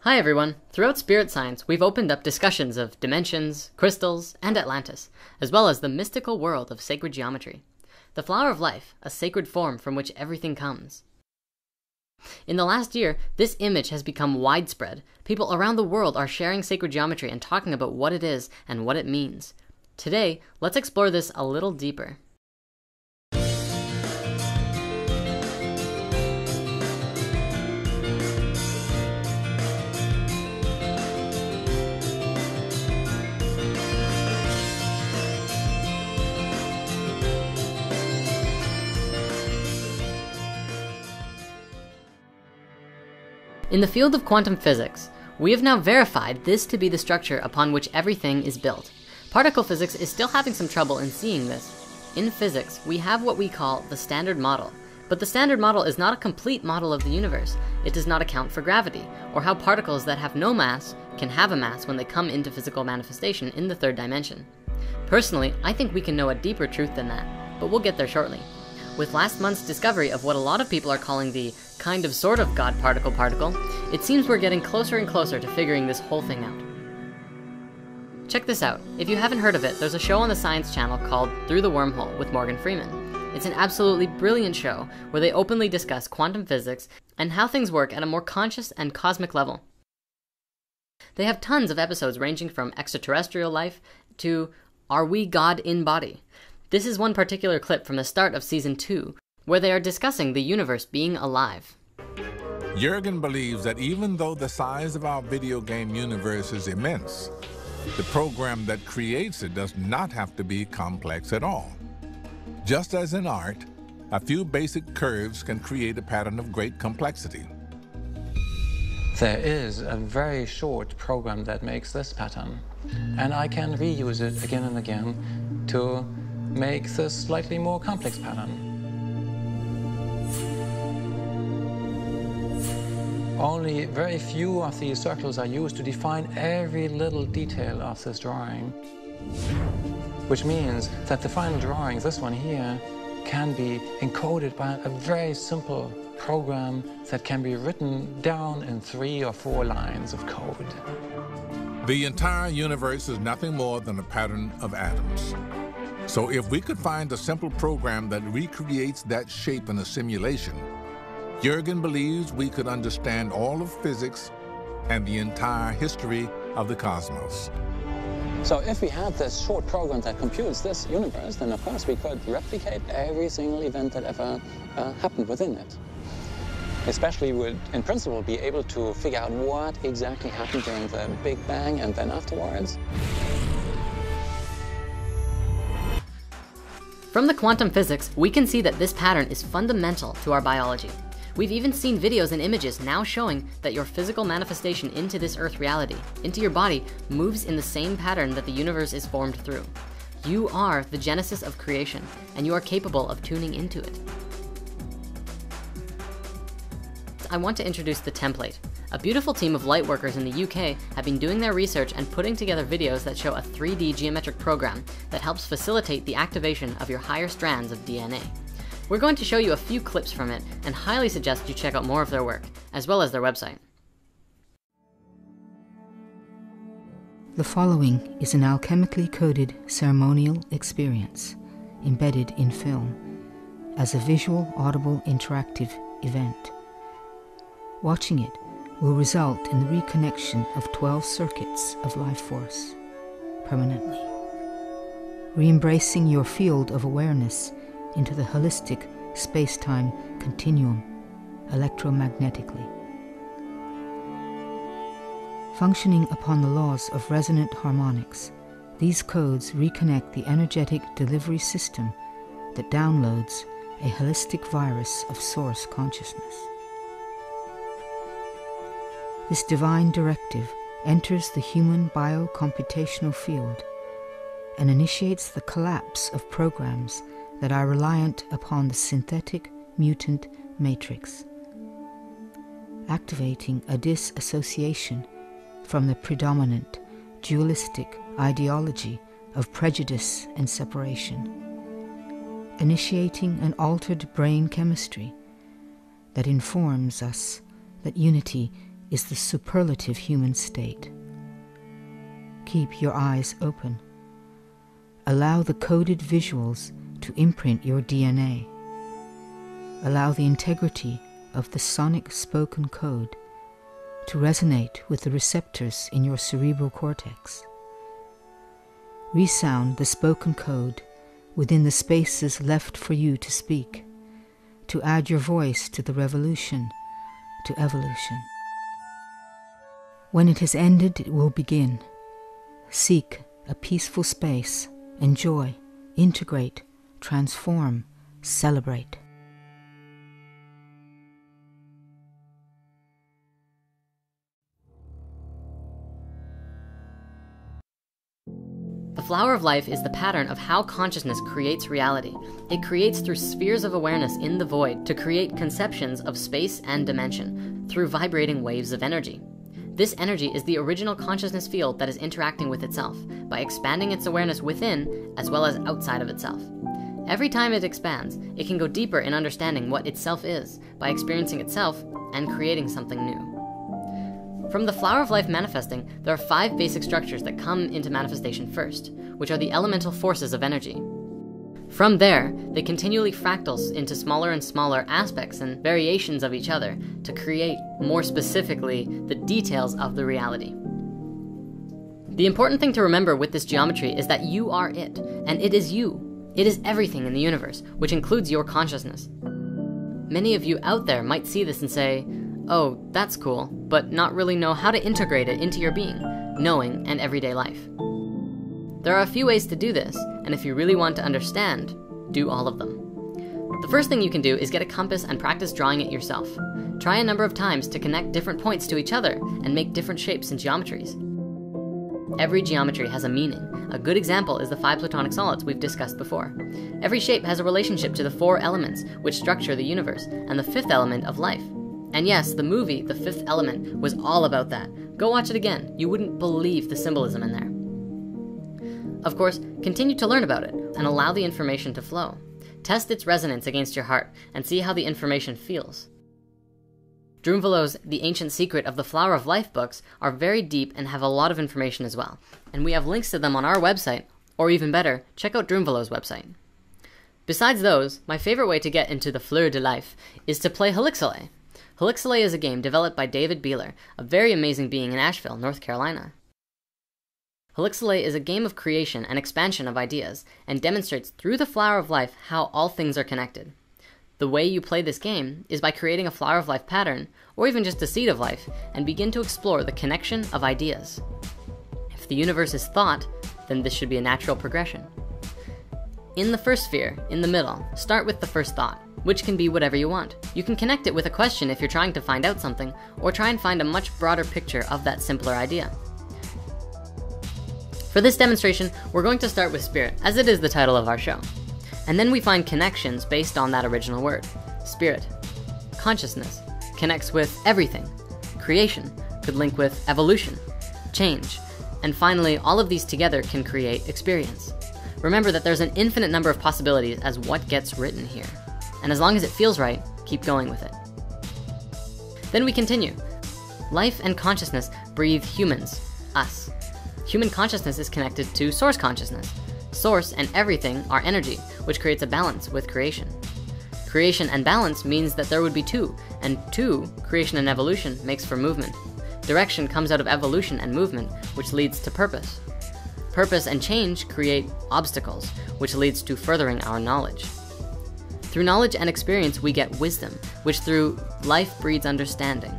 Hi everyone! Throughout spirit science, we've opened up discussions of dimensions, crystals, and Atlantis, as well as the mystical world of sacred geometry. The flower of life, a sacred form from which everything comes. In the last year, this image has become widespread. People around the world are sharing sacred geometry and talking about what it is and what it means. Today, let's explore this a little deeper. In the field of quantum physics, we have now verified this to be the structure upon which everything is built. Particle physics is still having some trouble in seeing this. In physics, we have what we call the standard model, but the standard model is not a complete model of the universe. It does not account for gravity, or how particles that have no mass can have a mass when they come into physical manifestation in the third dimension. Personally, I think we can know a deeper truth than that, but we'll get there shortly. With last month's discovery of what a lot of people are calling the kind of sort of God particle, it seems we're getting closer and closer to figuring this whole thing out. Check this out. If you haven't heard of it, there's a show on the Science Channel called Through the Wormhole with Morgan Freeman. It's an absolutely brilliant show where they openly discuss quantum physics and how things work at a more conscious and cosmic level. They have tons of episodes ranging from extraterrestrial life to Are We God in Body? This is one particular clip from the start of season 2, where they are discussing the universe being alive. Jürgen believes that even though the size of our video game universe is immense, the program that creates it does not have to be complex at all. Just as in art, a few basic curves can create a pattern of great complexity. There is a very short program that makes this pattern, and I can reuse it again and again to make this slightly more complex pattern. Only very few of these circles are used to define every little detail of this drawing, which means that the final drawing, this one here, can be encoded by a very simple program that can be written down in 3 or 4 lines of code. The entire universe is nothing more than a pattern of atoms. So if we could find a simple program that recreates that shape in a simulation, Jürgen believes we could understand all of physics and the entire history of the cosmos. So if we had this short program that computes this universe, then of course we could replicate every single event that ever happened within it. Especially would, in principle, be able to figure out what exactly happened during the Big Bang and then afterwards. From the quantum physics, we can see that this pattern is fundamental to our biology. We've even seen videos and images now showing that your physical manifestation into this earth reality, into your body, moves in the same pattern that the universe is formed through. You are the genesis of creation, and you are capable of tuning into it. I want to introduce the template. A beautiful team of lightworkers in the UK have been doing their research and putting together videos that show a 3D geometric program that helps facilitate the activation of your higher strands of DNA. We're going to show you a few clips from it and highly suggest you check out more of their work, as well as their website. The following is an alchemically coded ceremonial experience embedded in film as a visual, audible, interactive event. Watching it will result in the reconnection of 12 circuits of life force permanently, re-embracing your field of awareness into the holistic space-time continuum electromagnetically. Functioning upon the laws of resonant harmonics, these codes reconnect the energetic delivery system that downloads a holistic virus of source consciousness. This divine directive enters the human biocomputational field and initiates the collapse of programs that are reliant upon the synthetic mutant matrix, activating a disassociation from the predominant dualistic ideology of prejudice and separation, initiating an altered brain chemistry that informs us that unity is the superlative human state. Keep your eyes open. Allow the coded visuals to imprint your DNA. Allow the integrity of the sonic spoken code to resonate with the receptors in your cerebral cortex. Resound the spoken code within the spaces left for you to speak, to add your voice to the revolution, to evolution. When it has ended, it will begin. Seek a peaceful space, enjoy, integrate, transform, celebrate. The flower of life is the pattern of how consciousness creates reality. It creates through spheres of awareness in the void to create conceptions of space and dimension through vibrating waves of energy. This energy is the original consciousness field that is interacting with itself by expanding its awareness within as well as outside of itself. Every time it expands, it can go deeper in understanding what itself is by experiencing itself and creating something new. From the flower of life manifesting, there are 5 basic structures that come into manifestation first, which are the elemental forces of energy. From there, they continually fractals into smaller and smaller aspects and variations of each other to create, more specifically, the details of the reality. The important thing to remember with this geometry is that you are it, and it is you. It is everything in the universe, which includes your consciousness. Many of you out there might see this and say, "Oh, that's cool," but not really know how to integrate it into your being, knowing, and everyday life. There are a few ways to do this, and if you really want to understand, do all of them. The first thing you can do is get a compass and practice drawing it yourself. Try a number of times to connect different points to each other and make different shapes and geometries. Every geometry has a meaning. A good example is the 5 platonic solids we've discussed before. Every shape has a relationship to the 4 elements which structure the universe, and the 5th element of life. And yes, the movie, The Fifth Element, was all about that. Go watch it again. You wouldn't believe the symbolism in there. Of course, continue to learn about it and allow the information to flow. Test its resonance against your heart and see how the information feels. Drunvalo's The Ancient Secret of the Flower of Life books are very deep and have a lot of information as well. And we have links to them on our website, or even better, check out Drunvalo's website. Besides those, my favorite way to get into the fleur de life is to play Helixale. Helixale is a game developed by David Beeler, a very amazing being in Asheville, North Carolina. Helixale is a game of creation and expansion of ideas, and demonstrates through the flower of life how all things are connected. The way you play this game is by creating a flower of life pattern, or even just a seed of life, and begin to explore the connection of ideas. If the universe is thought, then this should be a natural progression. In the first sphere, in the middle, start with the first thought, which can be whatever you want. You can connect it with a question if you're trying to find out something, or try and find a much broader picture of that simpler idea. For this demonstration, we're going to start with spirit, as it is the title of our show. And then we find connections based on that original word. Spirit. Consciousness connects with everything. Creation could link with evolution, change, and finally, all of these together can create experience. Remember that there's an infinite number of possibilities as what gets written here. And as long as it feels right, keep going with it. Then we continue. Life and consciousness breathe humans, us. Human consciousness is connected to source consciousness. Source and everything are energy, which creates a balance with creation. Creation and balance means that there would be 2, and 2, creation and evolution, makes for movement. Direction comes out of evolution and movement, which leads to purpose. Purpose and change create obstacles, which leads to furthering our knowledge. Through knowledge and experience, we get wisdom, which through life breeds understanding.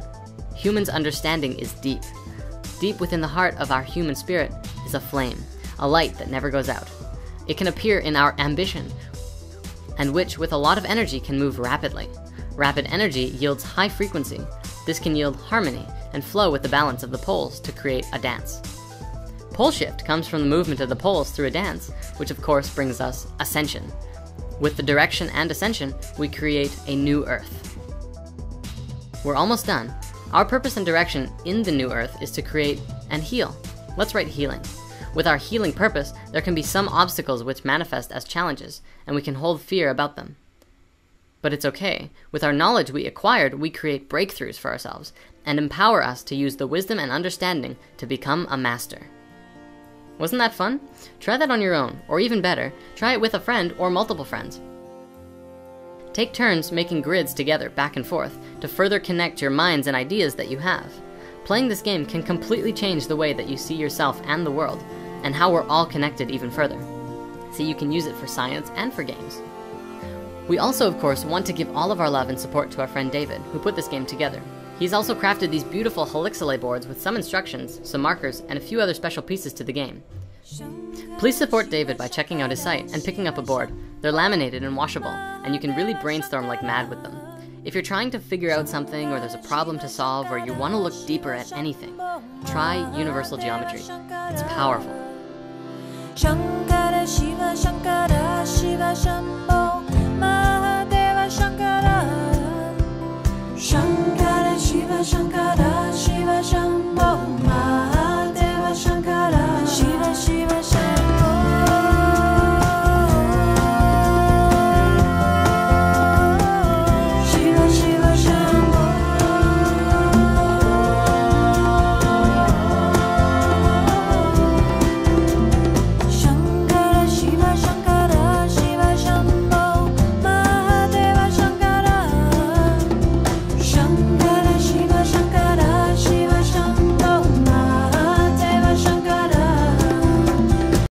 Humans' understanding is deep. Deep within the heart of our human spirit is a flame, a light that never goes out. It can appear in our ambition, and which with a lot of energy can move rapidly. Rapid energy yields high frequency. This can yield harmony and flow with the balance of the poles to create a dance. Pole shift comes from the movement of the poles through a dance, which of course brings us ascension. With the direction and ascension, we create a new earth. We're almost done. Our purpose and direction in the new earth is to create and heal. Let's write healing. With our healing purpose, there can be some obstacles which manifest as challenges, and we can hold fear about them. But it's okay. With our knowledge we acquired, we create breakthroughs for ourselves. and empower us to use the wisdom and understanding to become a master. Wasn't that fun? Try that on your own, or even better, try it with a friend or multiple friends. Take turns making grids together back and forth to further connect your minds and ideas that you have. Playing this game can completely change the way that you see yourself and the world, and how we're all connected even further. So you can use it for science and for games. We also, of course, want to give all of our love and support to our friend David, who put this game together. He's also crafted these beautiful helixelay boards with some instructions, some markers, and a few other special pieces to the game. Please support David by checking out his site and picking up a board. They're laminated and washable, and you can really brainstorm like mad with them. If you're trying to figure out something, or there's a problem to solve, or you want to look deeper at anything, try universal geometry. It's powerful. Shankara Shiva Shankara Shiva Shambho Mahadeva Shankara